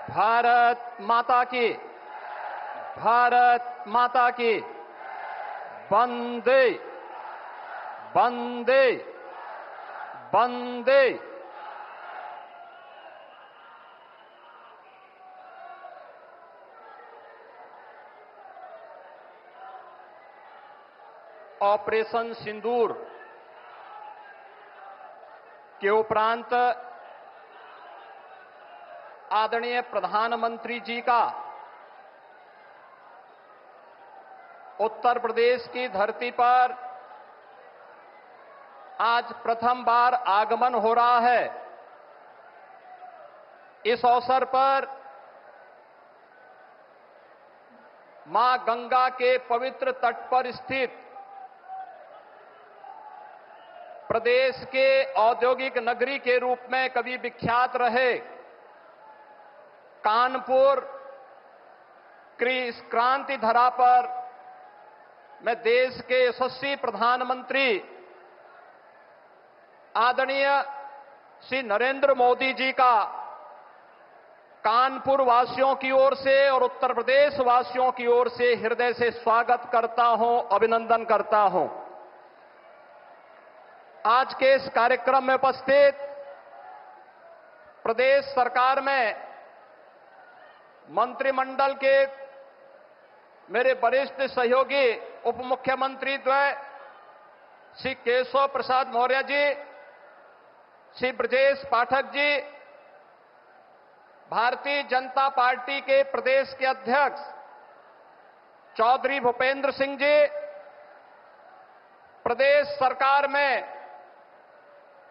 भारत माता की, भारत माता की, वंदे वंदे वंदे। ऑपरेशन सिंदूर के उपरांत आदरणीय प्रधानमंत्री जी का उत्तर प्रदेश की धरती पर आज प्रथम बार आगमन हो रहा है। इस अवसर पर मां गंगा के पवित्र तट पर स्थित प्रदेश के औद्योगिक नगरी के रूप में कभी विख्यात रहे कानपुर क्रांति धरा पर मैं देश के यशस्वी प्रधानमंत्री आदरणीय श्री नरेंद्र मोदी जी का कानपुर वासियों की ओर से और उत्तर प्रदेश वासियों की ओर से हृदय से स्वागत करता हूं, अभिनंदन करता हूं। आज के इस कार्यक्रम में उपस्थित प्रदेश सरकार में मंत्रिमंडल के मेरे वरिष्ठ सहयोगी उप मुख्यमंत्री द्वय श्री केशव प्रसाद मौर्य जी, श्री ब्रजेश पाठक जी, भारतीय जनता पार्टी के प्रदेश के अध्यक्ष चौधरी भूपेंद्र सिंह जी, प्रदेश सरकार में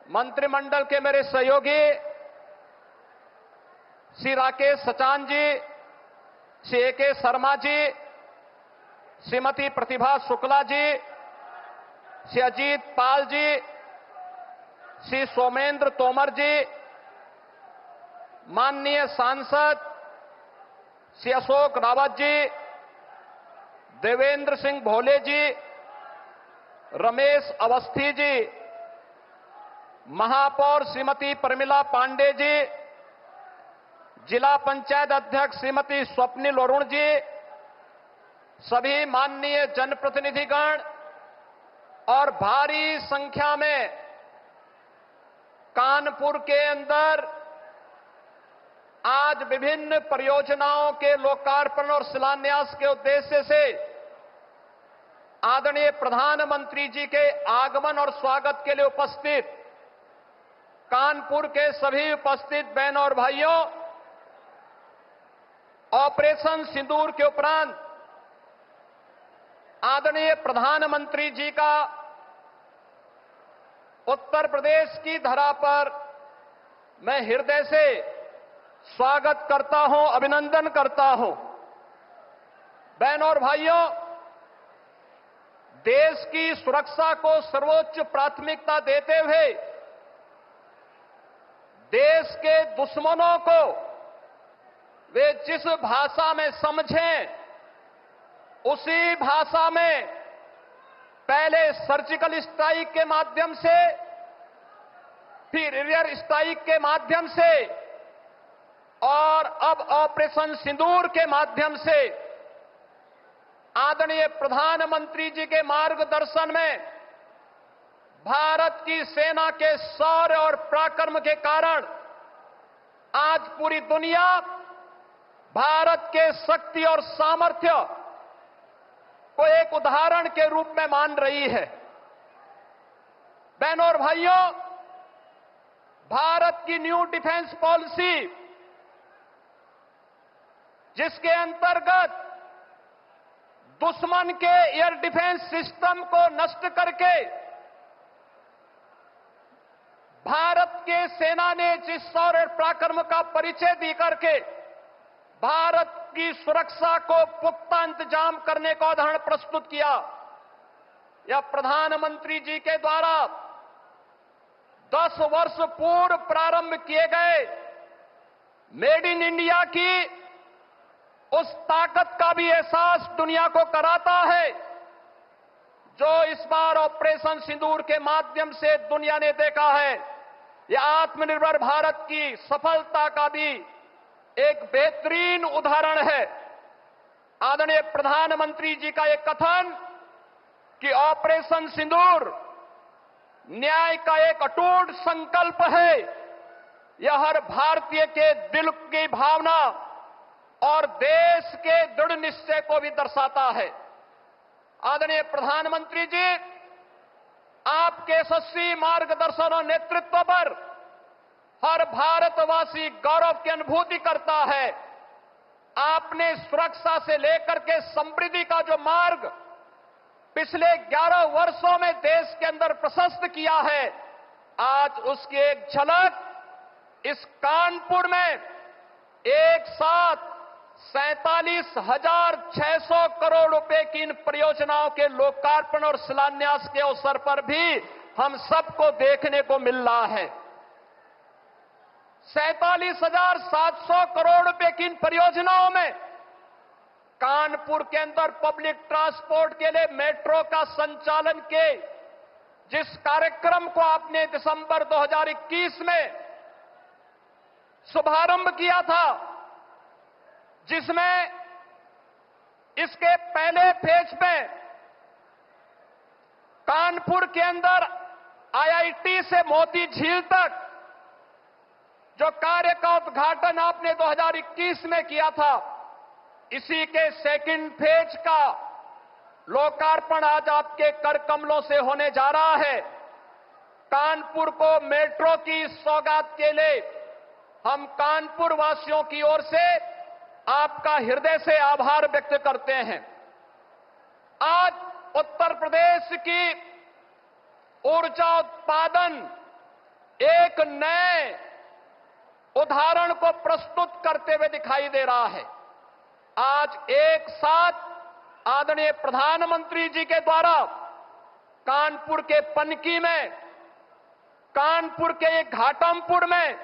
मंत्रिमंडल के मेरे सहयोगी श्री राकेश सचान जी, श्री ए.के. शर्मा जी, श्रीमती प्रतिभा शुक्ला जी, श्री अजीत पाल जी, श्री सोमेंद्र तोमर जी, माननीय सांसद श्री अशोक रावत जी, देवेंद्र सिंह भोले जी, रमेश अवस्थी जी, महापौर श्रीमती प्रमिला पांडे जी, जिला पंचायत अध्यक्ष श्रीमती स्वप्निल वरुण जी, सभी माननीय जनप्रतिनिधिगण और भारी संख्या में कानपुर के अंदर आज विभिन्न परियोजनाओं के लोकार्पण और शिलान्यास के उद्देश्य से आदरणीय प्रधानमंत्री जी के आगमन और स्वागत के लिए उपस्थित कानपुर के सभी उपस्थित बहनों और भाइयों, ऑपरेशन सिंदूर के उपरांत आदरणीय प्रधानमंत्री जी का उत्तर प्रदेश की धरा पर मैं हृदय से स्वागत करता हूं, अभिनंदन करता हूं। बहनों और भाइयों, देश की सुरक्षा को सर्वोच्च प्राथमिकता देते हुए देश के दुश्मनों को वे जिस भाषा में समझें उसी भाषा में पहले सर्जिकल स्ट्राइक के माध्यम से, फिर एरियर स्ट्राइक के माध्यम से और अब ऑपरेशन सिंदूर के माध्यम से आदरणीय प्रधानमंत्री जी के मार्गदर्शन में भारत की सेना के शौर्य और पराक्रम के कारण आज पूरी दुनिया भारत के शक्ति और सामर्थ्य को एक उदाहरण के रूप में मान रही है। बहनों और भाइयों, भारत की न्यू डिफेंस पॉलिसी, जिसके अंतर्गत दुश्मन के एयर डिफेंस सिस्टम को नष्ट करके भारत के सेना ने जिस शौर्य पराक्रम का परिचय दी करके भारत की सुरक्षा को पुख्ता इंतजाम करने का उदाहरण प्रस्तुत किया, यह प्रधानमंत्री जी के द्वारा 10 वर्ष पूर्व प्रारंभ किए गए मेड इन इंडिया की उस ताकत का भी एहसास दुनिया को कराता है, जो इस बार ऑपरेशन सिंदूर के माध्यम से दुनिया ने देखा है। यह आत्मनिर्भर भारत की सफलता का भी एक बेहतरीन उदाहरण है आदरणीय प्रधानमंत्री जी का एक कथन कि ऑपरेशन सिंदूर न्याय का एक अटूट संकल्प है। यह हर भारतीय के दिल की भावना और देश के दृढ़ निश्चय को भी दर्शाता है। आदरणीय प्रधानमंत्री जी, आपके यशस्वी मार्गदर्शन और नेतृत्व पर हर भारतवासी गौरव की अनुभूति करता है। आपने सुरक्षा से लेकर के समृद्धि का जो मार्ग पिछले 11 वर्षों में देश के अंदर प्रशस्त किया है, आज उसकी एक झलक इस कानपुर में एक साथ 47,600 करोड़ रुपए की इन परियोजनाओं के लोकार्पण और शिलान्यास के अवसर पर भी हम सबको देखने को मिल रहा है। 47,700 करोड़ रुपए की इन परियोजनाओं में कानपुर के अंदर पब्लिक ट्रांसपोर्ट के लिए मेट्रो का संचालन के जिस कार्यक्रम को आपने दिसंबर 2021 में शुभारंभ किया था, जिसमें इसके पहले फेज में कानपुर के अंदर आईआईटी से मोती झील तक जो कार्य का उद्घाटन आपने 2021 में किया था, इसी के सेकंड फेज का लोकार्पण आज आपके कर कमलों से होने जा रहा है। कानपुर को मेट्रो की सौगात के लिए हम कानपुर वासियों की ओर से आपका हृदय से आभार व्यक्त करते हैं। आज उत्तर प्रदेश की ऊर्जा उत्पादन एक नए उदाहरण को प्रस्तुत करते हुए दिखाई दे रहा है। आज एक साथ आदरणीय प्रधानमंत्री जी के द्वारा कानपुर के पनकी में, कानपुर के घाटमपुर में,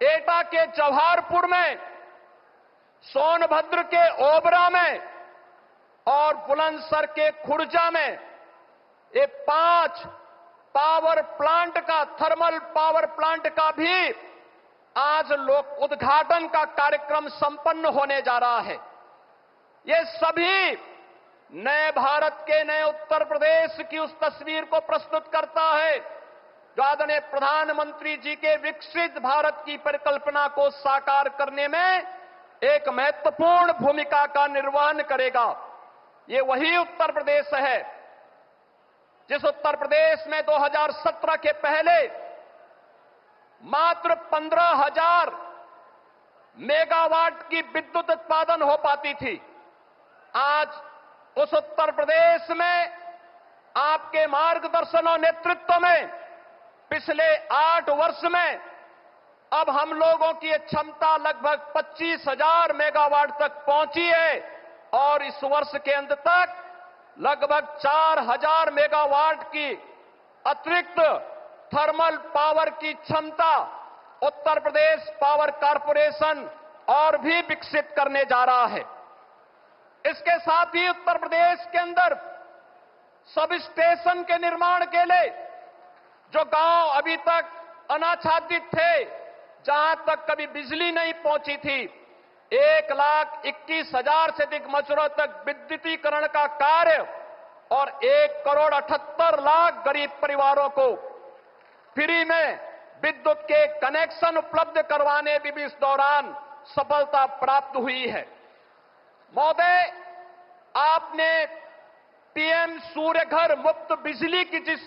एटा के जवाहरपुर में, सोनभद्र के ओबरा में और बुलंदशहर के खुर्जा में ये 5 पावर प्लांट का, थर्मल पावर प्लांट का भी आज लोक उद्घाटन का कार्यक्रम संपन्न होने जा रहा है। ये सभी नए भारत के, नए उत्तर प्रदेश की उस तस्वीर को प्रस्तुत करता है जो आदरणीय प्रधानमंत्री जी के विकसित भारत की परिकल्पना को साकार करने में एक महत्वपूर्ण भूमिका का निर्वहन करेगा। ये वही उत्तर प्रदेश है जिस उत्तर प्रदेश में 2017 के पहले मात्र 15,000 मेगावाट की विद्युत उत्पादन हो पाती थी। आज उस उत्तर प्रदेश में आपके मार्गदर्शन और नेतृत्व में पिछले 8 वर्ष में अब हम लोगों की क्षमता लगभग 25,000 मेगावाट तक पहुंची है और इस वर्ष के अंत तक लगभग 4,000 मेगावाट की अतिरिक्त थर्मल पावर की क्षमता उत्तर प्रदेश पावर कॉर्पोरेशन और भी विकसित करने जा रहा है। इसके साथ ही उत्तर प्रदेश के अंदर सब स्टेशन के निर्माण के लिए जो गांव अभी तक अनाच्छादित थे, जहां तक कभी बिजली नहीं पहुंची थी, 1,21,000 से अधिक मजरों तक विद्युतीकरण का कार्य और 1,78,00,000 गरीब परिवारों को फ्री में विद्युत के कनेक्शन उपलब्ध करवाने में भी इस दौरान सफलता प्राप्त हुई है। महोदय, आपने पीएम सूर्य घर मुफ्त बिजली की जिस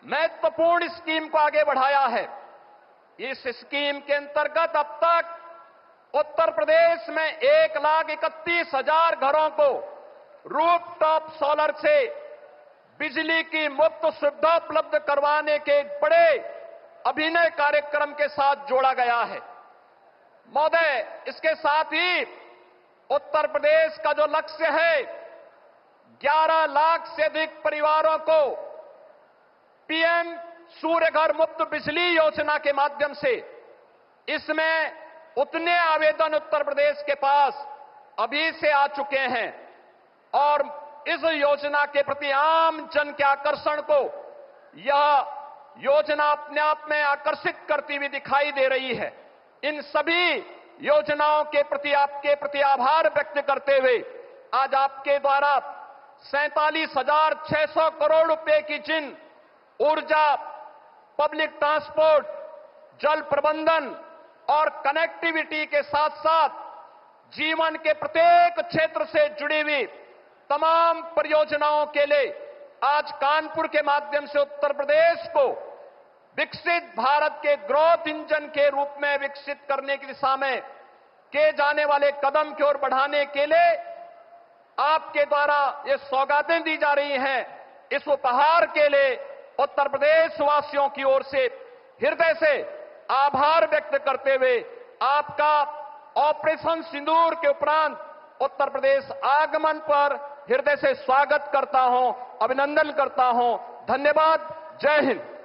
महत्वपूर्ण स्कीम को आगे बढ़ाया है, इस स्कीम के अंतर्गत अब तक उत्तर प्रदेश में 1,31,000 घरों को रूफटॉप सोलर से बिजली की मुफ्त सुविधा उपलब्ध करवाने के एक बड़े अभिनव कार्यक्रम के साथ जोड़ा गया है। महोदय, इसके साथ ही उत्तर प्रदेश का जो लक्ष्य है 11 लाख से अधिक परिवारों को पीएम सूर्य घर मुफ्त बिजली योजना के माध्यम से, इसमें उतने आवेदन उत्तर प्रदेश के पास अभी से आ चुके हैं और इस योजना के प्रति आम जन के आकर्षण को यह योजना अपने आप में आकर्षित करती हुई दिखाई दे रही है। इन सभी योजनाओं के प्रति आपके प्रति आभार व्यक्त करते हुए आज आपके द्वारा 47,600 करोड़ रुपए की जिन ऊर्जा, पब्लिक ट्रांसपोर्ट, जल प्रबंधन और कनेक्टिविटी के साथ साथ जीवन के प्रत्येक क्षेत्र से जुड़ी हुई तमाम परियोजनाओं के लिए आज कानपुर के माध्यम से उत्तर प्रदेश को विकसित भारत के ग्रोथ इंजन के रूप में विकसित करने की दिशा में किए जाने वाले कदम की ओर बढ़ाने के लिए आपके द्वारा ये सौगातें दी जा रही हैं। इस उपहार के लिए उत्तर प्रदेश वासियों की ओर से हृदय से आभार व्यक्त करते हुए आपका ऑपरेशन सिंदूर के उपरांत उत्तर प्रदेश आगमन पर हृदय से स्वागत करता हूं, अभिनंदन करता हूं। धन्यवाद। जय हिंद।